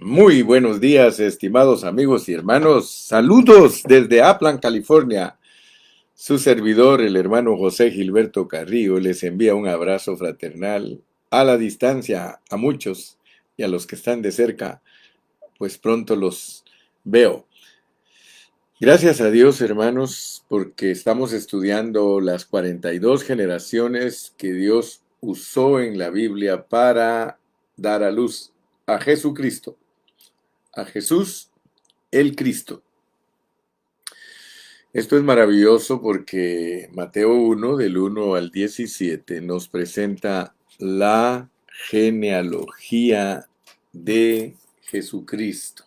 Muy buenos días, estimados amigos y hermanos. Saludos desde Upland, California. Su servidor, el hermano José Gilberto Carrillo, les envía un abrazo fraternal a la distancia a muchos y a los que están de cerca, pues pronto los veo. Gracias a Dios, hermanos, porque estamos estudiando las 42 generaciones que Dios usó en la Biblia para dar a luz a Jesucristo, a Jesús el Cristo. Esto es maravilloso porque Mateo 1, del 1 al 17, nos presenta la genealogía de Jesucristo.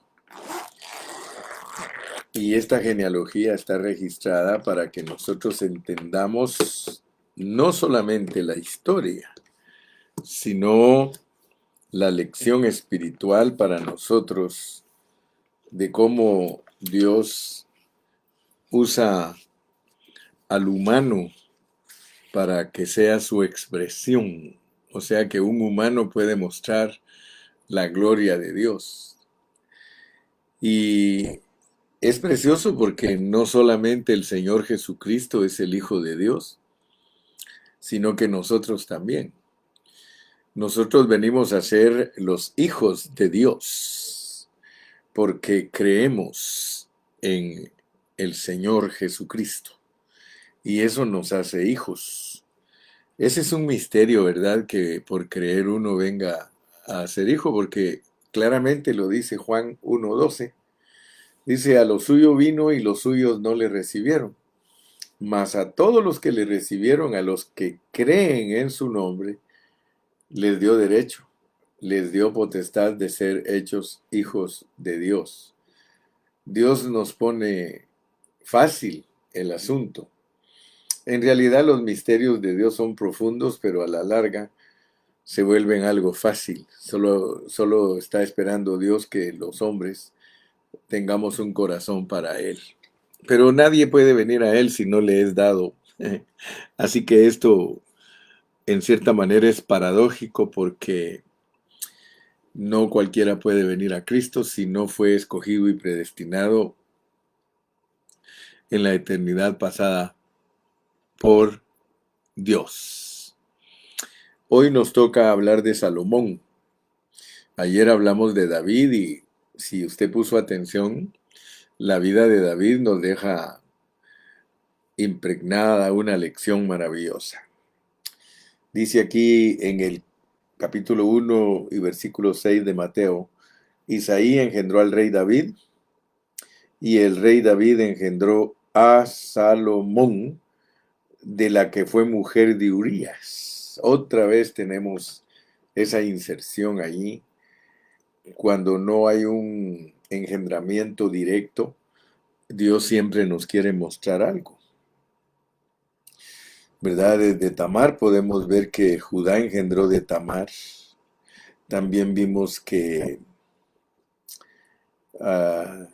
Y esta genealogía está registrada para que nosotros entendamos no solamente la historia, sino la lección espiritual para nosotros de cómo Dios usa al humano para que sea su expresión. O sea que un humano puede mostrar la gloria de Dios. Y es precioso porque no solamente el Señor Jesucristo es el Hijo de Dios, sino que nosotros también. Nosotros venimos a ser los hijos de Dios porque creemos en el Señor Jesucristo. Y eso nos hace hijos. Ese es un misterio, ¿verdad? Que por creer uno venga a ser hijo, porque claramente lo dice Juan 1:12. Dice, a lo suyo vino y los suyos no le recibieron. Mas a todos los que le recibieron, a los que creen en su nombre, les dio derecho, les dio potestad de ser hechos hijos de Dios. Dios nos pone fácil el asunto. En realidad los misterios de Dios son profundos, pero a la larga se vuelven algo fácil. Solo está esperando Dios que los hombres tengamos un corazón para Él. Pero nadie puede venir a Él si no le es dado. Así que esto en cierta manera es paradójico porque no cualquiera puede venir a Cristo si no fue escogido y predestinado en la eternidad pasada por Dios. Hoy nos toca hablar de Salomón. Ayer hablamos de David y si usted puso atención, la vida de David nos deja impregnada una lección maravillosa. Dice aquí en el capítulo 1 y versículo 6 de Mateo, Isaí engendró al rey David y el rey David engendró a Salomón, de la que fue mujer de Urías. Otra vez tenemos esa inserción allí. Cuando no hay un engendramiento directo, Dios siempre nos quiere mostrar algo. ¿Verdad? Desde Tamar podemos ver que Judá engendró de Tamar. También vimos que ah,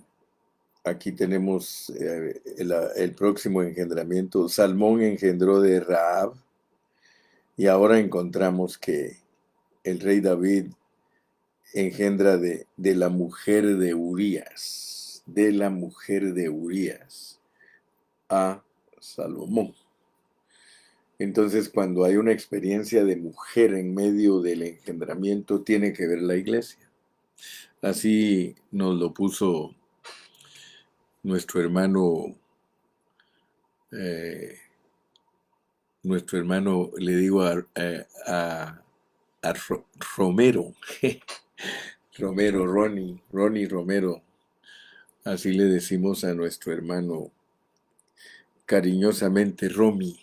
aquí tenemos el próximo engendramiento. Salmón engendró de Rahab. Y ahora encontramos que el rey David engendra de la mujer de Urías, a Salomón. Entonces, cuando hay una experiencia de mujer en medio del engendramiento, tiene que ver la iglesia. Así nos lo puso nuestro hermano, eh, le digo a Romero, Ronnie Romero, así le decimos a nuestro hermano cariñosamente Romy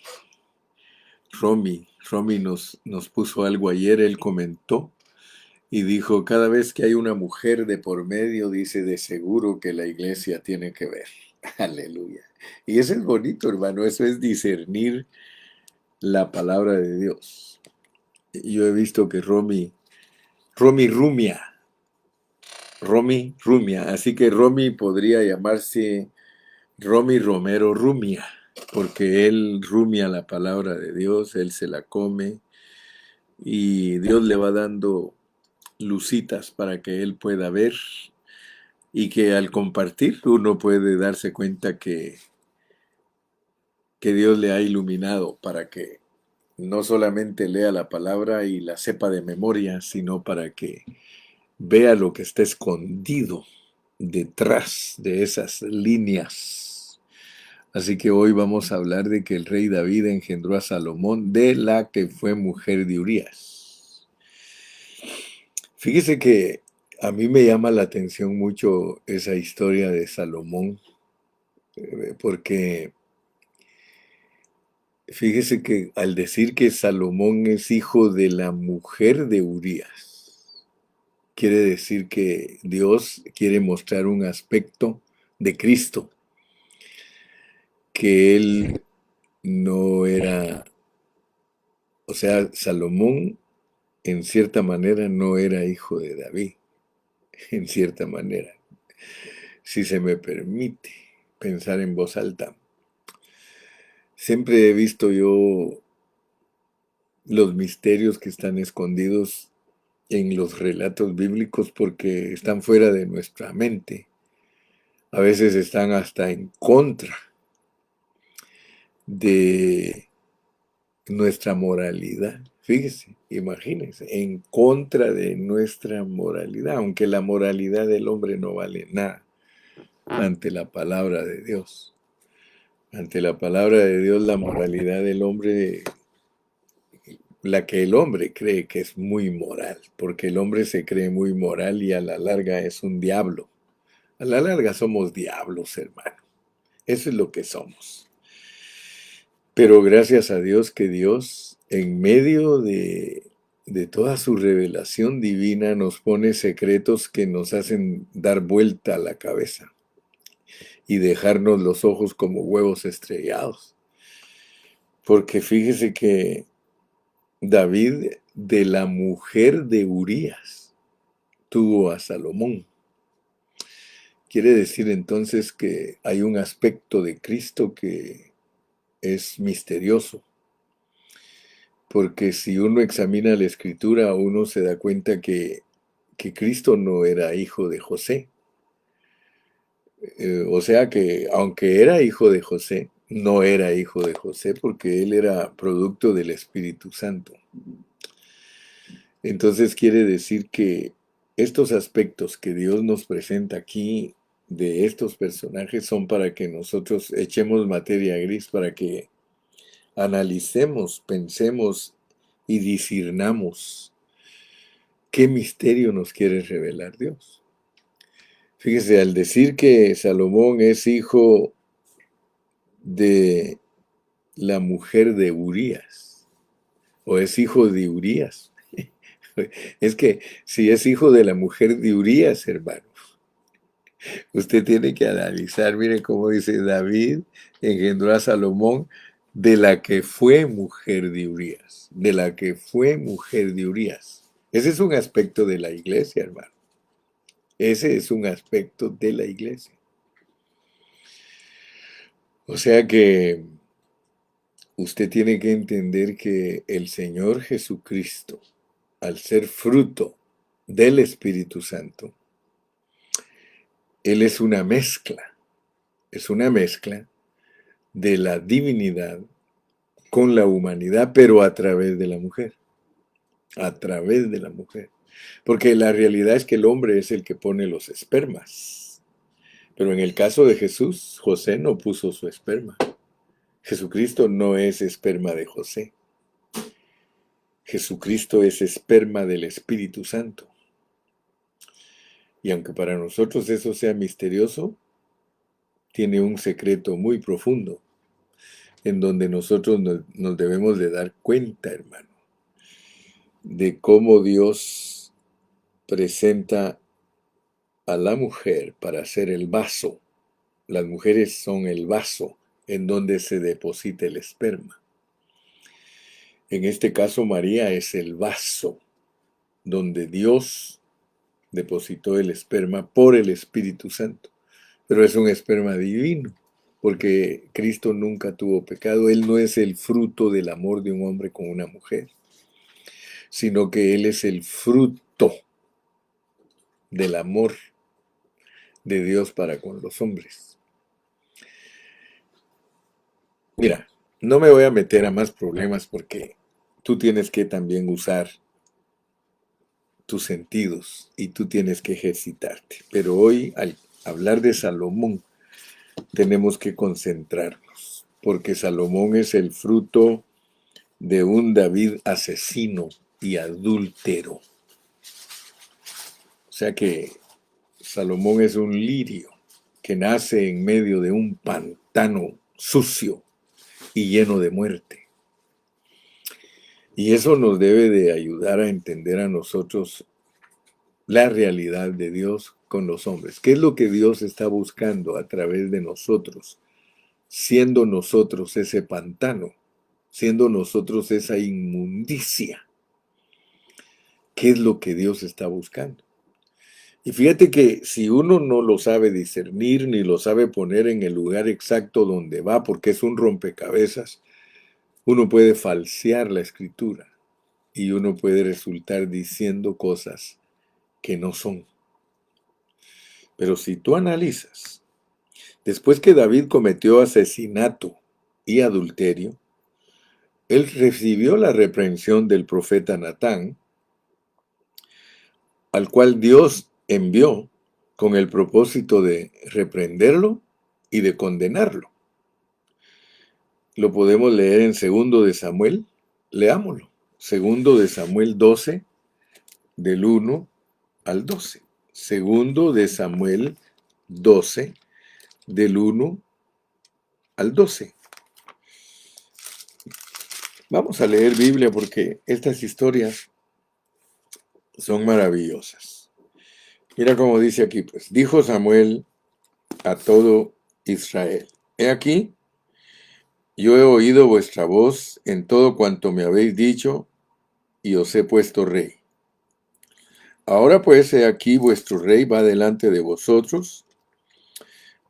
nos puso algo ayer, él comentó y dijo, cada vez que hay una mujer de por medio, dice, de seguro que la iglesia tiene que ver. Aleluya. Y eso es bonito, hermano, eso es discernir la palabra de Dios. Yo he visto que Romy Rumia, así que Romy podría llamarse Romy Romero Rumia, porque él rumia la palabra de Dios, él se la come y Dios le va dando lucitas para que él pueda ver y que al compartir uno puede darse cuenta que Dios le ha iluminado para que no solamente lea la palabra y la sepa de memoria, sino para que vea lo que está escondido detrás de esas líneas. Así que hoy vamos a hablar de que el rey David engendró a Salomón, de la que fue mujer de Urías. Fíjese que a mí me llama la atención mucho esa historia de Salomón, porque fíjese que al decir que Salomón es hijo de la mujer de Urías, quiere decir que Dios quiere mostrar un aspecto de Cristo, que él no era, o sea, Salomón en cierta manera no era hijo de David, en cierta manera, si se me permite pensar en voz alta. Siempre he visto yo los misterios que están escondidos en los relatos bíblicos porque están fuera de nuestra mente. A veces están hasta en contra de nuestra moralidad. Fíjese, imagínense, en contra de nuestra moralidad, aunque la moralidad del hombre no vale nada ante la palabra de Dios. Ante la palabra de Dios, la moralidad del hombre, la que el hombre cree que es muy moral, porque el hombre se cree muy moral y a la larga es un diablo. A la larga somos diablos, hermano. Eso es lo que somos. Pero gracias a Dios que Dios, en medio de toda su revelación divina, nos pone secretos que nos hacen dar vuelta a la cabeza y dejarnos los ojos como huevos estrellados. Porque fíjese que David, de la mujer de Urías, tuvo a Salomón. Quiere decir entonces que hay un aspecto de Cristo que es misterioso. Porque si uno examina la escritura, uno se da cuenta que Cristo no era hijo de José. O sea que aunque era hijo de José, no era hijo de José porque él era producto del Espíritu Santo. Entonces quiere decir que estos aspectos que Dios nos presenta aquí de estos personajes son para que nosotros echemos materia gris, para que analicemos, pensemos y discernamos qué misterio nos quiere revelar Dios. Fíjese, al decir que Salomón es hijo de la mujer de Urías, o es hijo de Urías, es que si es hijo de la mujer de Urías, hermano, usted tiene que analizar, mire cómo dice David engendró a Salomón de la que fue mujer de Urías, de la que fue mujer de Urías. Ese es un aspecto de la iglesia, hermano. Ese es un aspecto de la iglesia. O sea que usted tiene que entender que el Señor Jesucristo, al ser fruto del Espíritu Santo, Él es una mezcla de la divinidad con la humanidad, pero a través de la mujer, a través de la mujer. Porque la realidad es que el hombre es el que pone los espermas. Pero en el caso de Jesús, José no puso su esperma. Jesucristo no es esperma de José. Jesucristo es esperma del Espíritu Santo. Y aunque para nosotros eso sea misterioso, tiene un secreto muy profundo en donde nosotros nos debemos de dar cuenta, hermano, de cómo Dios presenta a la mujer para ser el vaso. Las mujeres son el vaso en donde se deposita el esperma. En este caso, María es el vaso donde Dios depositó el esperma por el Espíritu Santo. Pero es un esperma divino, porque Cristo nunca tuvo pecado. Él no es el fruto del amor de un hombre con una mujer, sino que Él es el fruto del amor de Dios para con los hombres. Mira, no me voy a meter a más problemas porque tú tienes que también usar tus sentidos y tú tienes que ejercitarte. Pero hoy, al hablar de Salomón, tenemos que concentrarnos, porque Salomón es el fruto de un David asesino y adúltero. O sea que Salomón es un lirio que nace en medio de un pantano sucio y lleno de muerte. Y eso nos debe de ayudar a entender a nosotros la realidad de Dios con los hombres. ¿Qué es lo que Dios está buscando a través de nosotros? Siendo nosotros ese pantano, siendo nosotros esa inmundicia. ¿Qué es lo que Dios está buscando? Y fíjate que si uno no lo sabe discernir ni lo sabe poner en el lugar exacto donde va, porque es un rompecabezas, uno puede falsear la escritura y uno puede resultar diciendo cosas que no son. Pero si tú analizas, después que David cometió asesinato y adulterio, él recibió la reprensión del profeta Natán, al cual Dios envió con el propósito de reprenderlo y de condenarlo. Lo podemos leer en 2 de Samuel, leámoslo. 2 de Samuel 12, del 1 al 12. 2 de Samuel 12, del 1 al 12. Vamos a leer Biblia porque estas historias son maravillosas. Mira cómo dice aquí, pues, dijo Samuel a todo Israel: He aquí, yo he oído vuestra voz en todo cuanto me habéis dicho, y os he puesto rey. Ahora pues, he aquí, vuestro rey va delante de vosotros.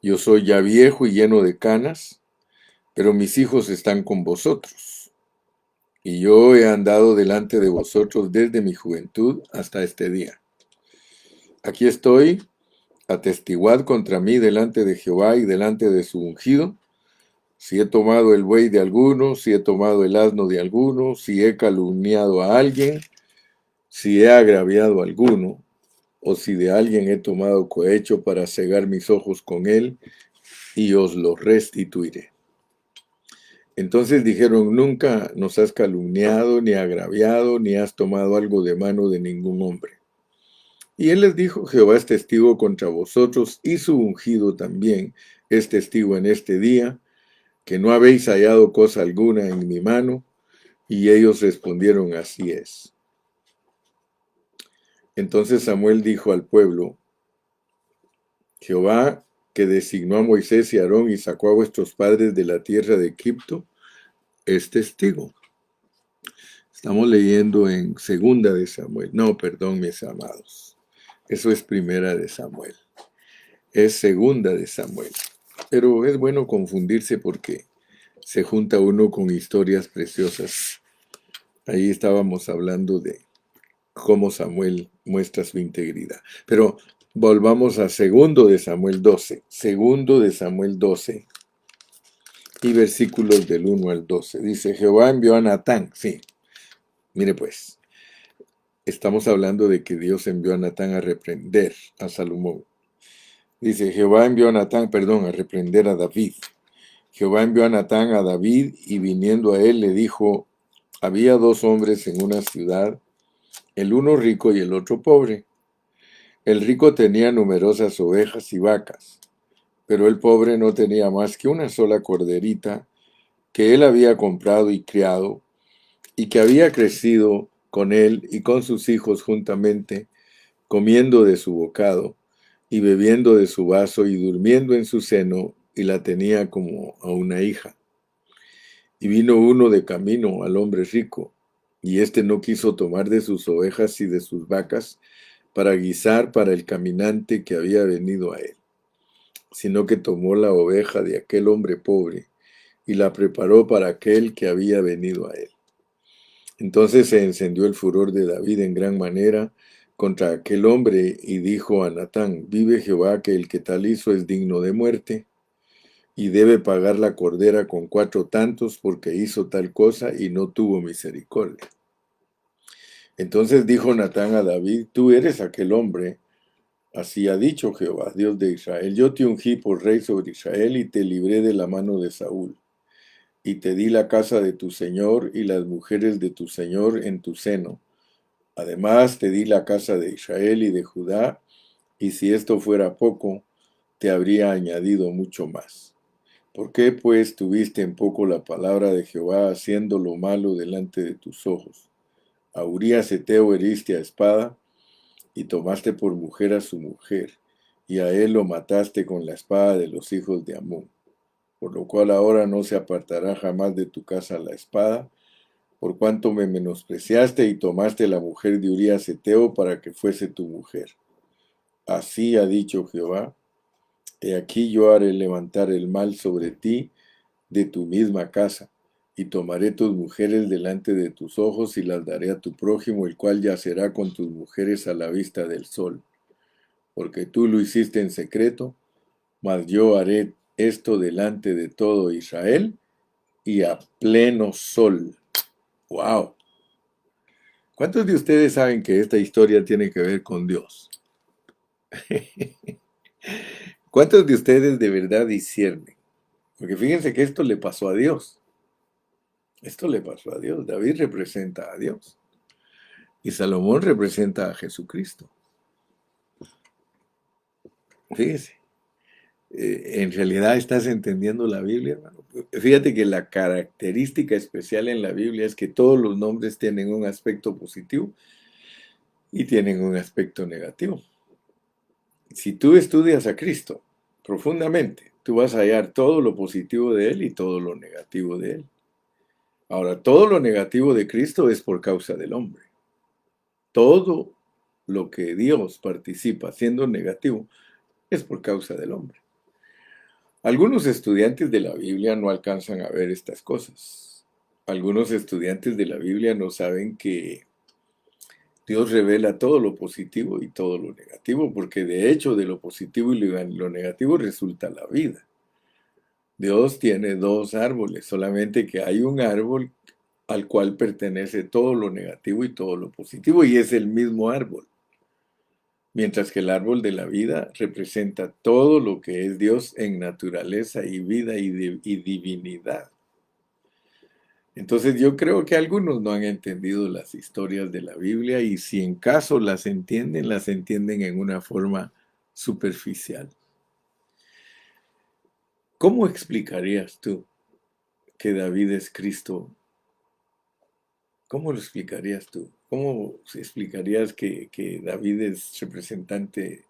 Yo soy ya viejo y lleno de canas, pero mis hijos están con vosotros. Y yo he andado delante de vosotros desde mi juventud hasta este día. Aquí estoy, atestiguad contra mí delante de Jehová y delante de su ungido, si he tomado el buey de alguno, si he tomado el asno de alguno, si he calumniado a alguien, si he agraviado a alguno, o si de alguien he tomado cohecho para cegar mis ojos con él, y os lo restituiré. Entonces dijeron: Nunca nos has calumniado, ni agraviado, ni has tomado algo de mano de ningún hombre. Y él les dijo: Jehová es testigo contra vosotros, y su ungido también es testigo en este día, que no habéis hallado cosa alguna en mi mano. Y ellos respondieron: Así es. Entonces Samuel dijo al pueblo: Jehová, que designó a Moisés y a Aarón y sacó a vuestros padres de la tierra de Egipto, es testigo. Estamos leyendo en 2 de Samuel. No, perdón, mis amados. Eso es 1 de Samuel. Es 2 de Samuel. Pero es bueno confundirse porque se junta uno con historias preciosas. Ahí estábamos hablando de cómo Samuel muestra su integridad. Pero volvamos a 2 de Samuel 12. 2 de Samuel 12 y versículos del 1 al 12. Dice: Jehová envió a Natán. Sí, mire pues, estamos hablando de que Dios envió a Natán a reprender a Salomón. Dice: Jehová envió a Natán, a reprender a David. Jehová envió a Natán a David, y viniendo a él le dijo: había dos hombres en una ciudad, el uno rico y el otro pobre. El rico tenía numerosas ovejas y vacas, pero el pobre no tenía más que una sola corderita que él había comprado y criado, y que había crecido con él y con sus hijos juntamente, comiendo de su bocado y bebiendo de su vaso y durmiendo en su seno, y la tenía como a una hija. Y vino uno de camino al hombre rico, y éste no quiso tomar de sus ovejas y de sus vacas para guisar para el caminante que había venido a él, sino que tomó la oveja de aquel hombre pobre y la preparó para aquel que había venido a él. Entonces se encendió el furor de David en gran manera contra aquel hombre y dijo a Natán: vive Jehová que el que tal hizo es digno de muerte, y debe pagar la cordera con 4 tantos, porque hizo tal cosa y no tuvo misericordia. Entonces dijo Natán a David: tú eres aquel hombre. Así ha dicho Jehová, Dios de Israel: yo te ungí por rey sobre Israel y te libré de la mano de Saúl, y te di la casa de tu señor y las mujeres de tu señor en tu seno. Además te di la casa de Israel y de Judá, y si esto fuera poco, te habría añadido mucho más. ¿Por qué pues tuviste en poco la palabra de Jehová, haciendo lo malo delante de tus ojos? A Urías Heteo heriste a espada, y tomaste por mujer a su mujer, y a él lo mataste con la espada de los hijos de Amón. Por lo cual ahora no se apartará jamás de tu casa la espada, por cuanto me menospreciaste y tomaste la mujer de Urías Heteo para que fuese tu mujer. Así ha dicho Jehová: he aquí yo haré levantar el mal sobre ti de tu misma casa, y tomaré tus mujeres delante de tus ojos y las daré a tu prójimo, el cual yacerá con tus mujeres a la vista del sol. Porque tú lo hiciste en secreto, mas yo haré esto delante de todo Israel y a pleno sol. ¡Wow! ¿Cuántos de ustedes saben que esta historia tiene que ver con Dios? ¿Cuántos de ustedes de verdad disciernen? Porque fíjense que esto le pasó a Dios. Esto le pasó a Dios. David representa a Dios. Y Salomón representa a Jesucristo. Fíjese. ¿En realidad estás entendiendo la Biblia, hermano? Fíjate que la característica especial en la Biblia es que todos los nombres tienen un aspecto positivo y tienen un aspecto negativo. Si tú estudias a Cristo profundamente, tú vas a hallar todo lo positivo de Él y todo lo negativo de Él. Ahora, todo lo negativo de Cristo es por causa del hombre. Todo lo que Dios participa siendo negativo es por causa del hombre. Algunos estudiantes de la Biblia no alcanzan a ver estas cosas. Algunos estudiantes de la Biblia no saben que Dios revela todo lo positivo y todo lo negativo, porque de hecho de lo positivo y lo negativo resulta la vida. Dios tiene 2 árboles, solamente que hay un árbol al cual pertenece todo lo negativo y todo lo positivo, y es el mismo árbol. Mientras que el árbol de la vida representa todo lo que es Dios en naturaleza y vida y divinidad. Entonces yo creo que algunos no han entendido las historias de la Biblia, y si en caso las entienden en una forma superficial. ¿Cómo explicarías tú que David es Cristo? ¿Cómo lo explicarías tú? ¿Cómo explicarías que David es representante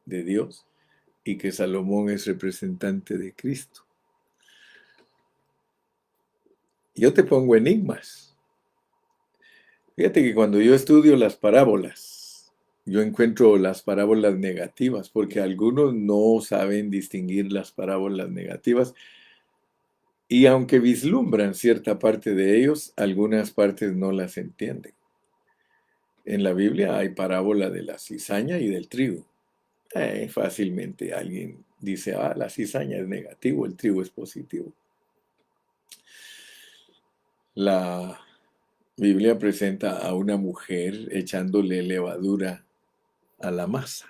de Dios y que Salomón es representante de Cristo? Yo te pongo enigmas. Fíjate que cuando yo estudio las parábolas, yo encuentro las parábolas negativas, porque algunos no saben distinguir las parábolas negativas, y aunque vislumbran cierta parte de ellos, algunas partes no las entienden. En la Biblia hay parábola de la cizaña y del trigo. Fácilmente alguien dice: la cizaña es negativo, el trigo es positivo. La Biblia presenta a una mujer echándole levadura a la masa.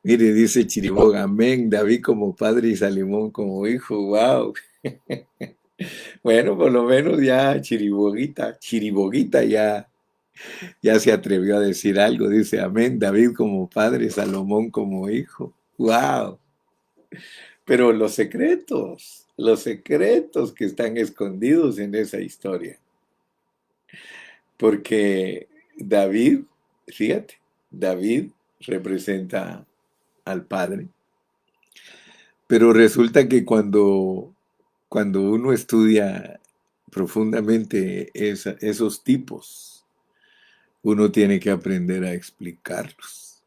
Mire, dice Chiriboga: amén, David como padre y Salomón como hijo. ¡Wow! Bueno, por lo menos ya Chiriboguita ya se atrevió a decir algo. Dice: amén, David como padre, Salomón como hijo. ¡Wow! Pero los secretos que están escondidos en esa historia. Porque David, fíjate, David representa al Padre. Pero resulta que cuando uno estudia profundamente esos tipos, uno tiene que aprender a explicarlos.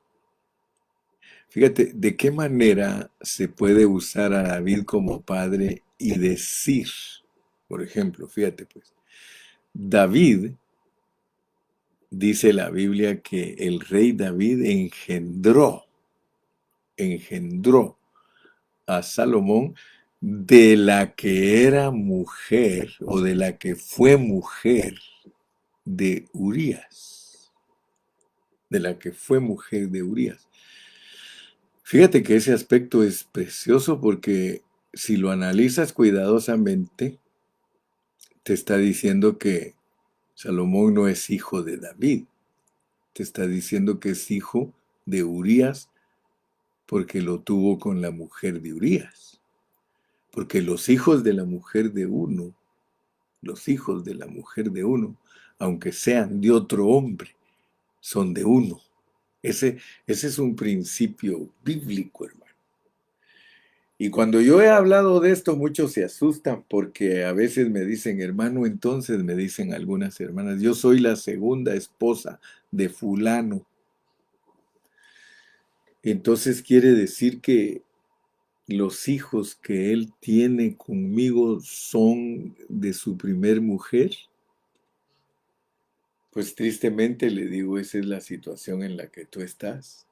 Fíjate, ¿de qué manera se puede usar a David como padre y decir? Por ejemplo, fíjate pues, David dice la Biblia que el rey David engendró a Salomón de la que era mujer o de la que fue mujer de Urías, de la que fue mujer de Urías. Fíjate que ese aspecto es precioso porque si lo analizas cuidadosamente, te está diciendo que Salomón no es hijo de David, te está diciendo que es hijo de Urías porque lo tuvo con la mujer de Urías. Porque los hijos de la mujer de uno, los hijos de la mujer de uno, aunque sean de otro hombre, son de uno. Ese es un principio bíblico, hermano. Y cuando yo he hablado de esto, muchos se asustan porque a veces me dicen, hermano, entonces me dicen algunas hermanas, yo soy la segunda esposa de fulano. Entonces quiere decir que los hijos que él tiene conmigo son de su primer mujer. Pues tristemente le digo, esa es la situación en la que tú estás.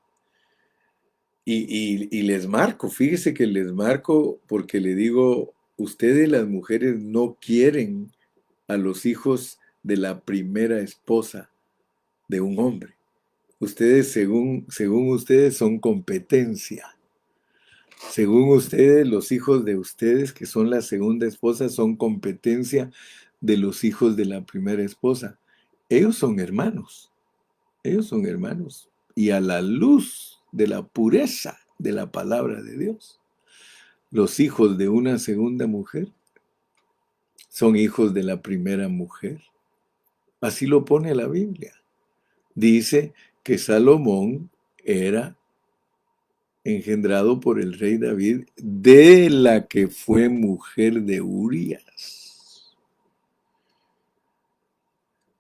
Y les marco, fíjese que les marco porque le digo, ustedes las mujeres no quieren a los hijos de la primera esposa de un hombre. Ustedes, según ustedes, son competencia. Según ustedes, los hijos de ustedes, que son la segunda esposa, son competencia de los hijos de la primera esposa. Ellos son hermanos. Ellos son hermanos. Y a la luz de la pureza de la palabra de Dios, los hijos de una segunda mujer son hijos de la primera mujer. Así lo pone la Biblia. Dice que Salomón era engendrado por el rey David de la que fue mujer de Urías.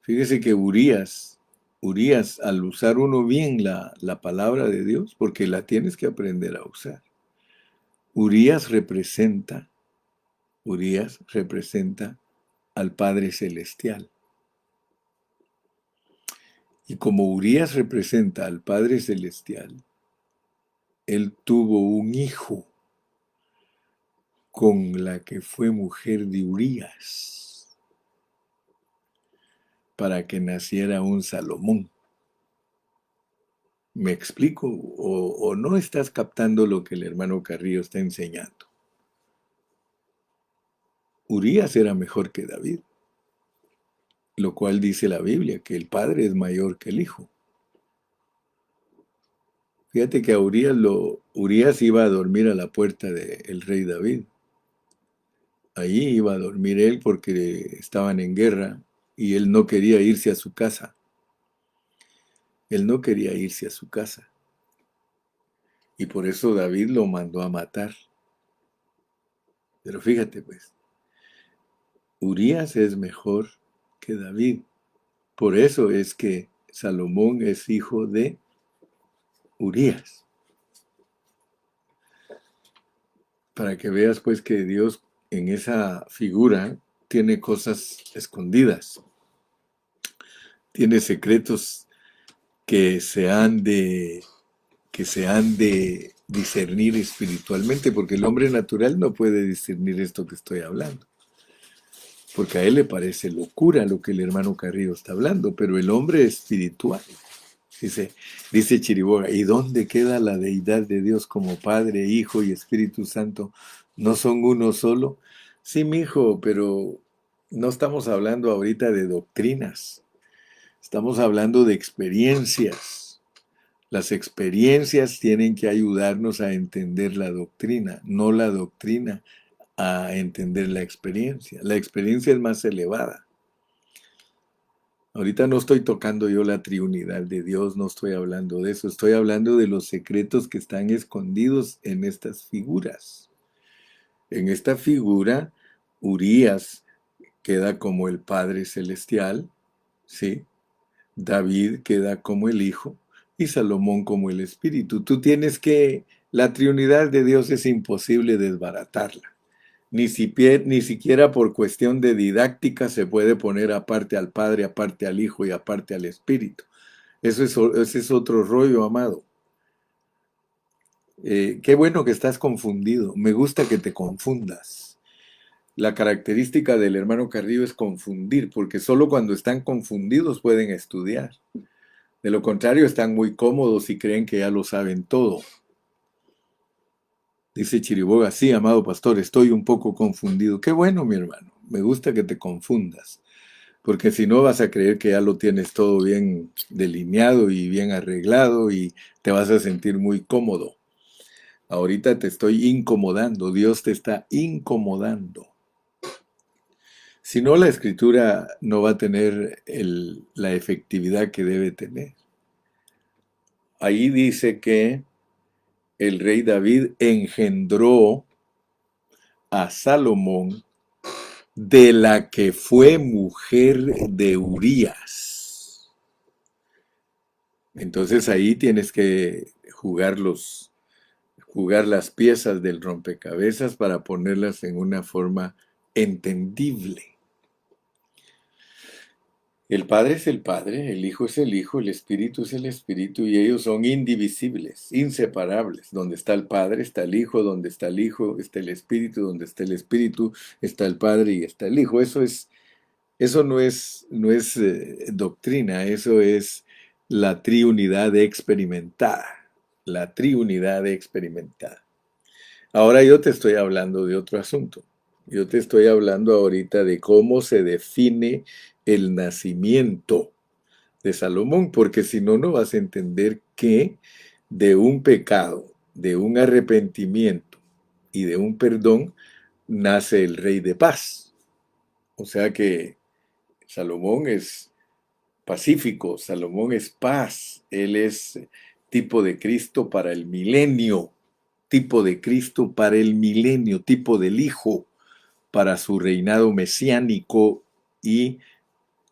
Fíjese que Urías, al usar uno bien la palabra de Dios, porque la tienes que aprender a usar. Urías representa al Padre Celestial. Y como Urías representa al Padre Celestial, él tuvo un hijo con la que fue mujer de Urías, para que naciera un Salomón. ¿Me explico? ¿O no estás captando lo que el hermano Carrillo está enseñando? Urías era mejor que David, lo cual dice la Biblia, que el padre es mayor que el hijo. Fíjate que a Urías iba a dormir a la puerta del rey David. Allí iba a dormir él porque estaban en guerra y él no quería irse a su casa. Él no quería irse a su casa. Y por eso David lo mandó a matar. Pero fíjate pues, Urías es mejor que David. Por eso es que Salomón es hijo de Urías. Para que veas pues que Dios en esa figura tiene cosas escondidas. Tiene secretos que se han de discernir espiritualmente, porque el hombre natural no puede discernir esto que estoy hablando. Porque a él le parece locura lo que el hermano Carrillo está hablando, pero el hombre espiritual, dice Chiriboga, ¿y dónde queda la deidad de Dios como Padre, Hijo y Espíritu Santo? ¿No son uno solo? Sí, mijo, pero no estamos hablando ahorita de doctrinas, estamos hablando de experiencias. Las experiencias tienen que ayudarnos a entender la doctrina, no la doctrina a entender la experiencia. La experiencia es más elevada. Ahorita no estoy tocando yo la triunidad de Dios, no estoy hablando de eso, estoy hablando de los secretos que están escondidos en estas figuras. En esta figura, Urías queda como el Padre Celestial, ¿sí? David queda como el Hijo y Salomón como el Espíritu. La triunidad de Dios es imposible desbaratarla. Ni siquiera por cuestión de didáctica se puede poner aparte al Padre, aparte al Hijo y aparte al Espíritu. Ese es otro rollo, amado. Qué bueno que estás confundido. Me gusta que te confundas. La característica del hermano Carrillo es confundir, porque solo cuando están confundidos pueden estudiar. De lo contrario, están muy cómodos y creen que ya lo saben todo. Dice Chiriboga, sí, amado pastor, estoy un poco confundido. Qué bueno, mi hermano. Me gusta que te confundas, porque si no vas a creer que ya lo tienes todo bien delineado y bien arreglado y te vas a sentir muy cómodo. Ahorita te estoy incomodando, Dios te está incomodando. Si no, la escritura no va a tener la efectividad que debe tener. Ahí dice que el rey David engendró a Salomón de la que fue mujer de Urías. Entonces ahí tienes que jugar las piezas del rompecabezas para ponerlas en una forma entendible. El Padre es el Padre, el Hijo es el Hijo, el Espíritu es el Espíritu y ellos son indivisibles, inseparables. Donde está el Padre está el Hijo, donde está el Hijo está el Espíritu, donde está el Espíritu está el Padre y está el Hijo. Eso no es doctrina, eso es la triunidad experimentada, la triunidad experimentada. Ahora yo te estoy hablando de otro asunto. Yo te estoy hablando ahorita de cómo se define el nacimiento de Salomón, porque si no, no vas a entender que de un pecado, de un arrepentimiento y de un perdón nace el Rey de paz. O sea que Salomón es pacífico, Salomón es paz, él es tipo de Cristo para el milenio, tipo de Cristo para el milenio, tipo del Hijo para su reinado mesiánico y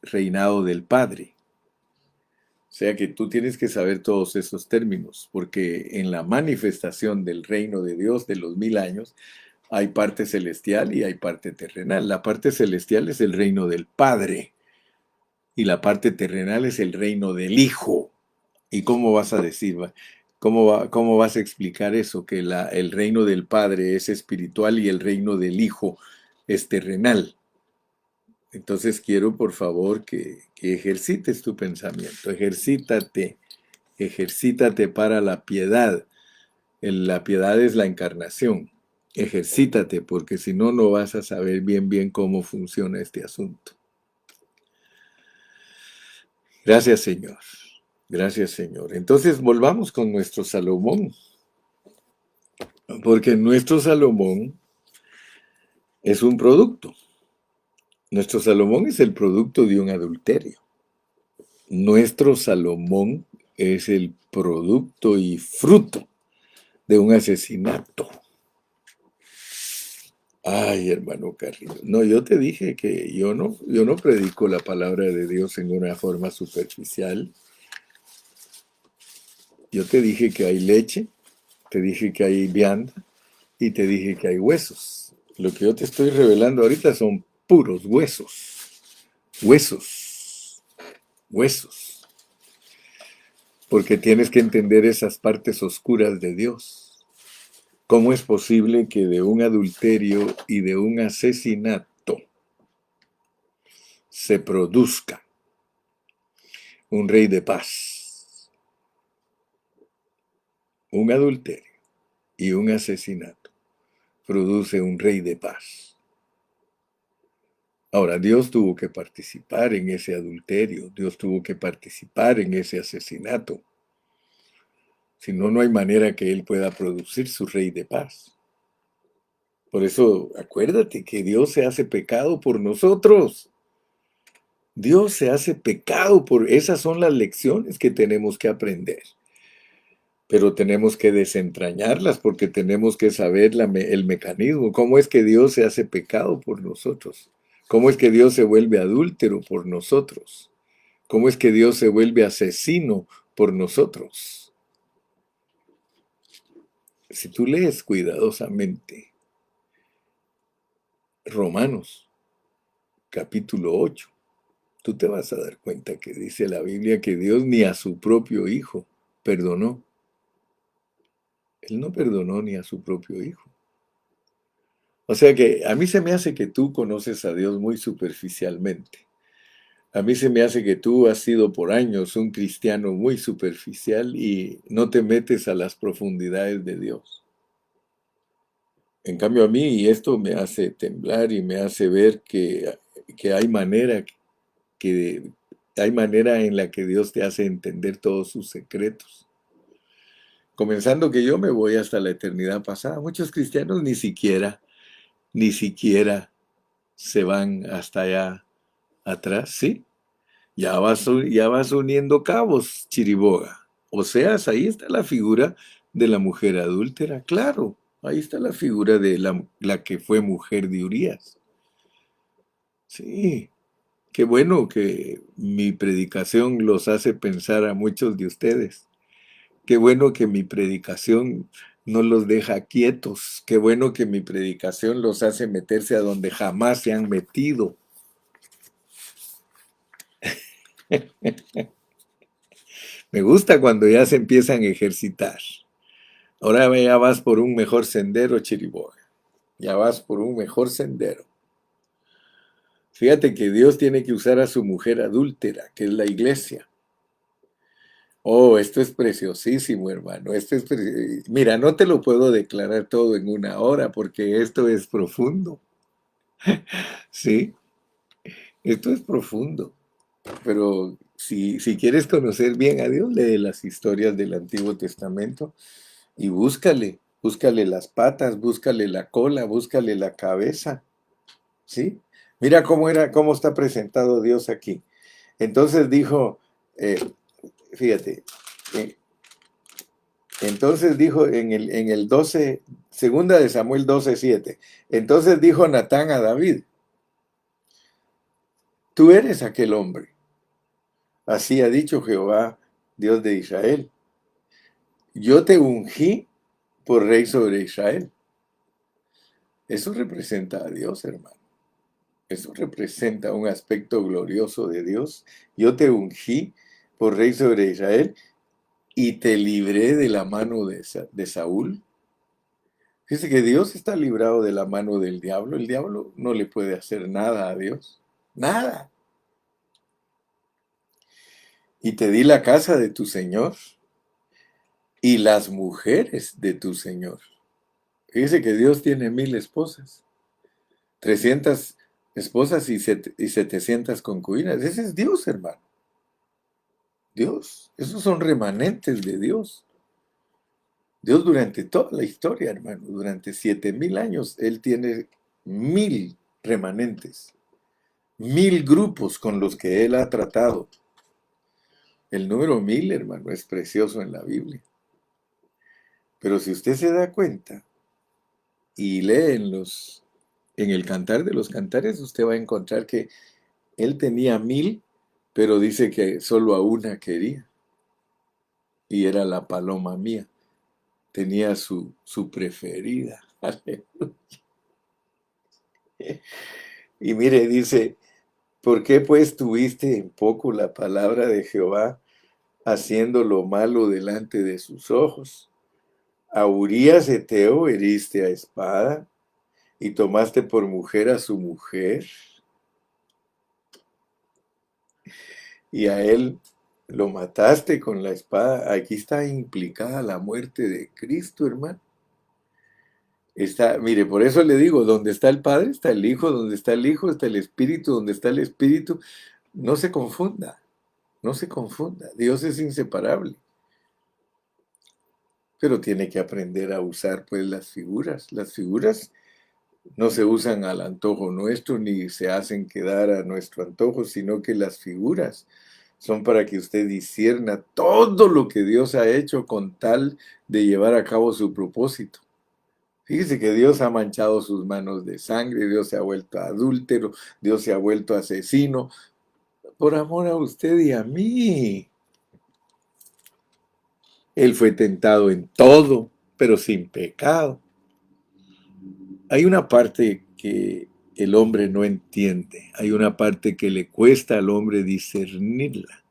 reinado del Padre. O sea que tú tienes que saber todos esos términos, porque en la manifestación del reino de Dios de los 1000 años hay parte celestial y hay parte terrenal. La parte celestial es el reino del Padre y la parte terrenal es el reino del Hijo. ¿Y cómo vas a decir? ¿Cómo vas a explicar eso? Que el reino del Padre es espiritual y el reino del Hijo es terrenal. Entonces quiero por favor que ejercites tu pensamiento, ejercítate para la piedad. La piedad es la encarnación. Ejercítate porque si no, no vas a saber bien bien cómo funciona este asunto. Gracias, Señor. Gracias, Señor. Entonces volvamos con nuestro Salomón, porque nuestro Salomón es un producto. Nuestro Salomón es el producto de un adulterio. Nuestro Salomón es el producto y fruto de un asesinato. Ay, hermano Carrillo. No, yo te dije que yo no predico la palabra de Dios en una forma superficial. Yo te dije que hay leche, te dije que hay vianda y te dije que hay huesos. Lo que yo te estoy revelando ahorita son puros huesos. Huesos. Huesos. Porque tienes que entender esas partes oscuras de Dios. ¿Cómo es posible que de un adulterio y de un asesinato se produzca un rey de paz? Un adulterio y un asesinato produce un rey de paz. Ahora, Dios tuvo que participar en ese adulterio, Dios tuvo que participar en ese asesinato. Si no, no hay manera que Él pueda producir su rey de paz. Por eso, acuérdate que Dios se hace pecado por nosotros. Dios se hace pecado por... Esas son las lecciones que tenemos que aprender. Pero tenemos que desentrañarlas porque tenemos que saber el mecanismo. ¿Cómo es que Dios se hace pecado por nosotros? ¿Cómo es que Dios se vuelve adúltero por nosotros? ¿Cómo es que Dios se vuelve asesino por nosotros? Si tú lees cuidadosamente Romanos, capítulo 8. Tú te vas a dar cuenta que dice la Biblia que Dios ni a su propio hijo perdonó. Él no perdonó ni a su propio hijo. O sea que a mí se me hace que tú conoces a Dios muy superficialmente. A mí se me hace que tú has sido por años un cristiano muy superficial y no te metes a las profundidades de Dios. En cambio a mí, y esto me hace temblar y me hace ver que que hay manera en la que Dios te hace entender todos sus secretos. Comenzando que yo me voy hasta la eternidad pasada. Muchos cristianos ni siquiera se van hasta allá atrás, ¿sí? Ya vas uniendo cabos, Chiriboga. O sea, ahí está la figura de la mujer adúltera, claro. Ahí está la figura de la que fue mujer de Urías. Sí, qué bueno que mi predicación los hace pensar a muchos de ustedes. Qué bueno que mi predicación no los deja quietos. Qué bueno que mi predicación los hace meterse a donde jamás se han metido. Me gusta cuando ya se empiezan a ejercitar. Ahora ya vas por un mejor sendero, Chiriboga. Ya vas por un mejor sendero. Fíjate que Dios tiene que usar a su mujer adúltera, que es la iglesia. Oh, esto es preciosísimo, hermano. Mira, no te lo puedo declarar todo en una hora porque esto es profundo. Sí, esto es profundo. Pero si quieres conocer bien a Dios, lee las historias del Antiguo Testamento y búscale las patas, búscale la cola, búscale la cabeza. ¿Sí? Mira cómo está presentado Dios aquí. Entonces dijo, eh, fíjate, eh, entonces dijo en el 12, segunda de Samuel 12:7, entonces dijo Natán a David, tú eres aquel hombre. Así ha dicho Jehová, Dios de Israel. Yo te ungí por rey sobre Israel. Eso representa a Dios, hermano. Eso representa un aspecto glorioso de Dios. Yo te ungí por rey sobre Israel y te libré de la mano de Saúl. Fíjese que Dios está librado de la mano del diablo. El diablo no le puede hacer nada a Dios. Nada. Y te di la casa de tu Señor y las mujeres de tu Señor. Fíjese que Dios tiene 1000 esposas, 300 esposas y 700 concubinas. Ese es Dios, hermano. Dios. Esos son remanentes de Dios. Dios durante toda la historia, hermano, durante 7000 años, Él tiene 1000 remanentes, 1000 grupos con los que Él ha tratado. El número 1000, hermano, es precioso en la Biblia. Pero si usted se da cuenta y lee en el Cantar de los Cantares, usted va a encontrar que Él tenía 1000, pero dice que solo a una quería, y era la paloma mía. Tenía su preferida. Y mire, dice, ¿por qué pues tuviste en poco la palabra de Jehová, haciendo lo malo delante de sus ojos? A Urías Eteo heriste a espada y tomaste por mujer a su mujer, y a él lo mataste con la espada. Aquí está implicada la muerte de Cristo, hermano. Mire, por eso le digo, donde está el Padre está el Hijo, donde está el Hijo está el Espíritu, donde está el Espíritu, no se confunda. No se confunda, Dios es inseparable, pero tiene que aprender a usar pues las figuras. Las figuras no se usan al antojo nuestro ni se hacen quedar a nuestro antojo, sino que las figuras son para que usted discierna todo lo que Dios ha hecho con tal de llevar a cabo su propósito. Fíjese que Dios ha manchado sus manos de sangre, Dios se ha vuelto adúltero, Dios se ha vuelto asesino, por amor a usted y a mí. Él fue tentado en todo, pero sin pecado. Hay una parte que el hombre no entiende. Hay una parte que le cuesta al hombre discernirla.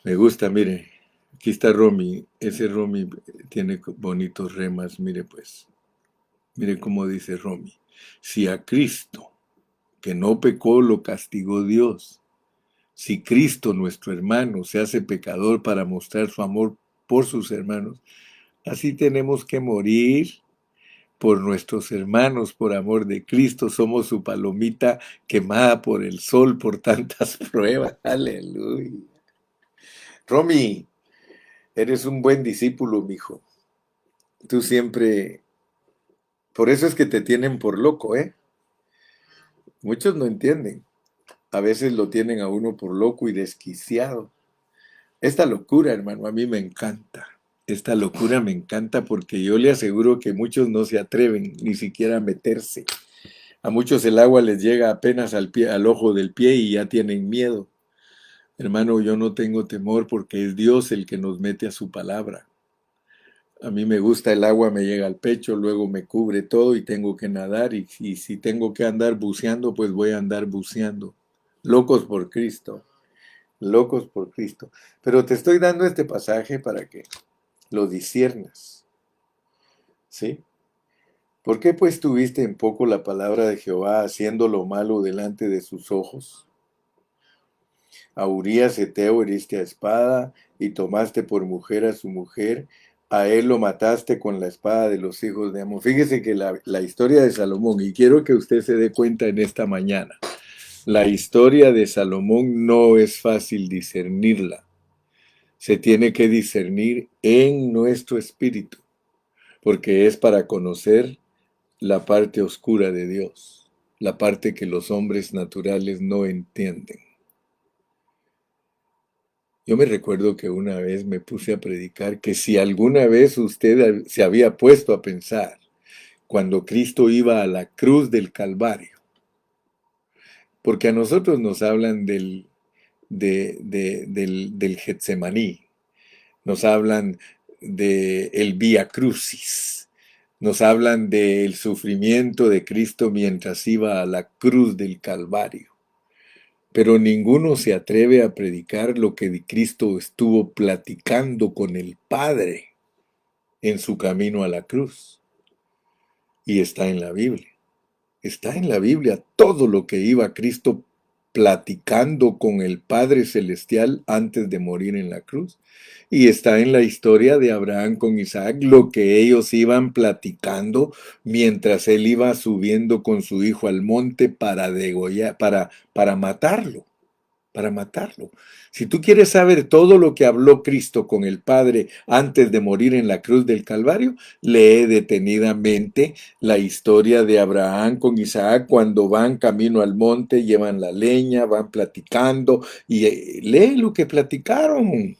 Me gusta, mire, aquí está Romy. Ese Romy tiene bonitos remas, mire pues. Mire cómo dice Romy. Si a Cristo, que no pecó, lo castigó Dios. Si Cristo, nuestro hermano, se hace pecador para mostrar su amor por sus hermanos, así tenemos que morir por nuestros hermanos, por amor de Cristo. Somos su palomita quemada por el sol, por tantas pruebas. Aleluya. Romy, eres un buen discípulo, mijo. Tú siempre... Por eso es que te tienen por loco, ¿eh? Muchos no entienden. A veces lo tienen a uno por loco y desquiciado. Esta locura, hermano, a mí me encanta. Esta locura me encanta porque yo le aseguro que muchos no se atreven ni siquiera a meterse. A muchos el agua les llega apenas al pie, al ojo del pie y ya tienen miedo. Hermano, yo no tengo temor porque es Dios el que nos mete a su palabra. A mí me gusta el agua, me llega al pecho, luego me cubre todo y tengo que nadar. Y si tengo que andar buceando, pues voy a andar buceando. Locos por Cristo, locos por Cristo. Pero te estoy dando este pasaje para que lo disiernas, ¿sí? ¿Por qué pues tuviste en poco la palabra de Jehová haciendo lo malo delante de sus ojos? A Urías Eteo heriste a espada y tomaste por mujer a su mujer. A él lo mataste con la espada de los hijos de Amón. Fíjese que la historia de Salomón, y quiero que usted se dé cuenta en esta mañana, la historia de Salomón no es fácil discernirla. Se tiene que discernir en nuestro espíritu, porque es para conocer la parte oscura de Dios, la parte que los hombres naturales no entienden. Yo me recuerdo que una vez me puse a predicar que si alguna vez usted se había puesto a pensar cuando Cristo iba a la cruz del Calvario, porque a nosotros nos hablan del Getsemaní, nos hablan del Vía Crucis, nos hablan del sufrimiento de Cristo mientras iba a la cruz del Calvario. Pero ninguno se atreve a predicar lo que Cristo estuvo platicando con el Padre en su camino a la cruz. Y está en la Biblia. Está en la Biblia todo lo que iba Cristo platicando con el Padre Celestial antes de morir en la cruz. Y está en la historia de Abraham con Isaac lo que ellos iban platicando mientras él iba subiendo con su hijo al monte para degollar, para matarlo. Para matarlo. Si tú quieres saber todo lo que habló Cristo con el Padre antes de morir en la cruz del Calvario, lee detenidamente la historia de Abraham con Isaac cuando van camino al monte, llevan la leña, van platicando y lee lo que platicaron.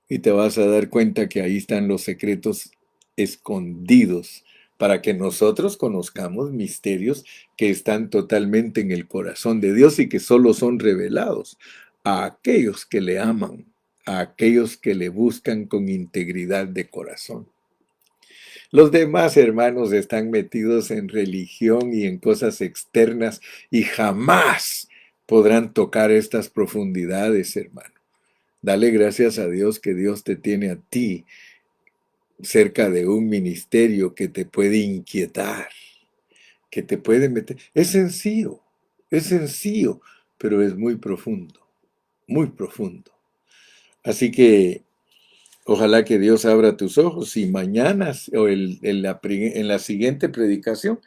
Y te vas a dar cuenta que ahí están los secretos escondidos para que nosotros conozcamos misterios que están totalmente en el corazón de Dios y que solo son revelados a aquellos que le aman, a aquellos que le buscan con integridad de corazón. Los demás hermanos están metidos en religión y en cosas externas y jamás podrán tocar estas profundidades, hermano. Dale gracias a Dios que Dios te tiene a ti cerca de un ministerio que te puede inquietar, que te puede meter. Es sencillo, pero es muy profundo, muy profundo. Así que ojalá que Dios abra tus ojos y mañana o en la siguiente predicación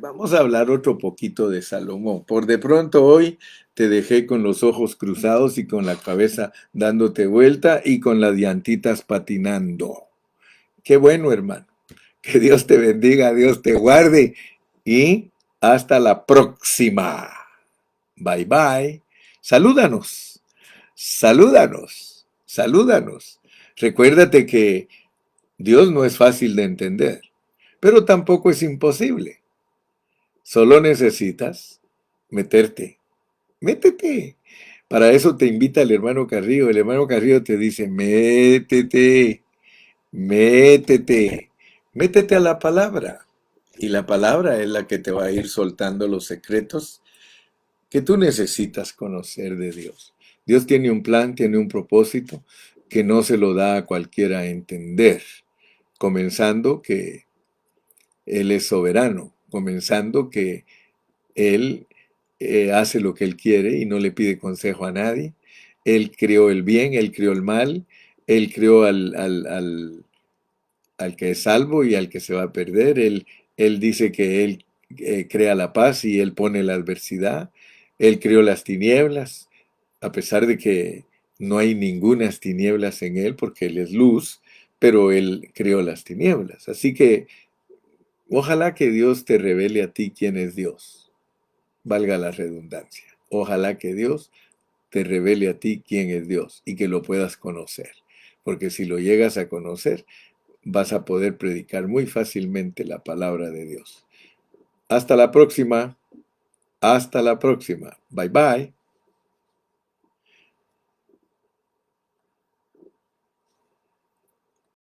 vamos a hablar otro poquito de Salomón. Por de pronto hoy te dejé con los ojos cruzados y con la cabeza dándote vuelta y con las llantitas patinando. Qué bueno, hermano. Que Dios te bendiga, Dios te guarde y hasta la próxima. Bye bye. Salúdanos, salúdanos, salúdanos. Recuérdate que Dios no es fácil de entender, pero tampoco es imposible. Solo necesitas meterte. Métete. Para eso te invita el hermano Carrillo. El hermano Carrillo te dice, métete, métete, métete a la palabra. Y la palabra es la que te va a ir soltando los secretos que tú necesitas conocer de Dios. Dios tiene un plan, tiene un propósito que no se lo da a cualquiera a entender, comenzando que Él es soberano, comenzando que Él hace lo que Él quiere y no le pide consejo a nadie. Él creó el bien, Él creó el mal, Él creó al que es salvo y al que se va a perder. Él dice que Él crea la paz y Él pone la adversidad. Él creó las tinieblas, a pesar de que no hay ningunas tinieblas en Él, porque Él es luz, pero Él creó las tinieblas. Así que ojalá que Dios te revele a ti quién es Dios, valga la redundancia. Ojalá que Dios te revele a ti quién es Dios y que lo puedas conocer. Porque si lo llegas a conocer, vas a poder predicar muy fácilmente la palabra de Dios. Hasta la próxima. Hasta la próxima. Bye bye.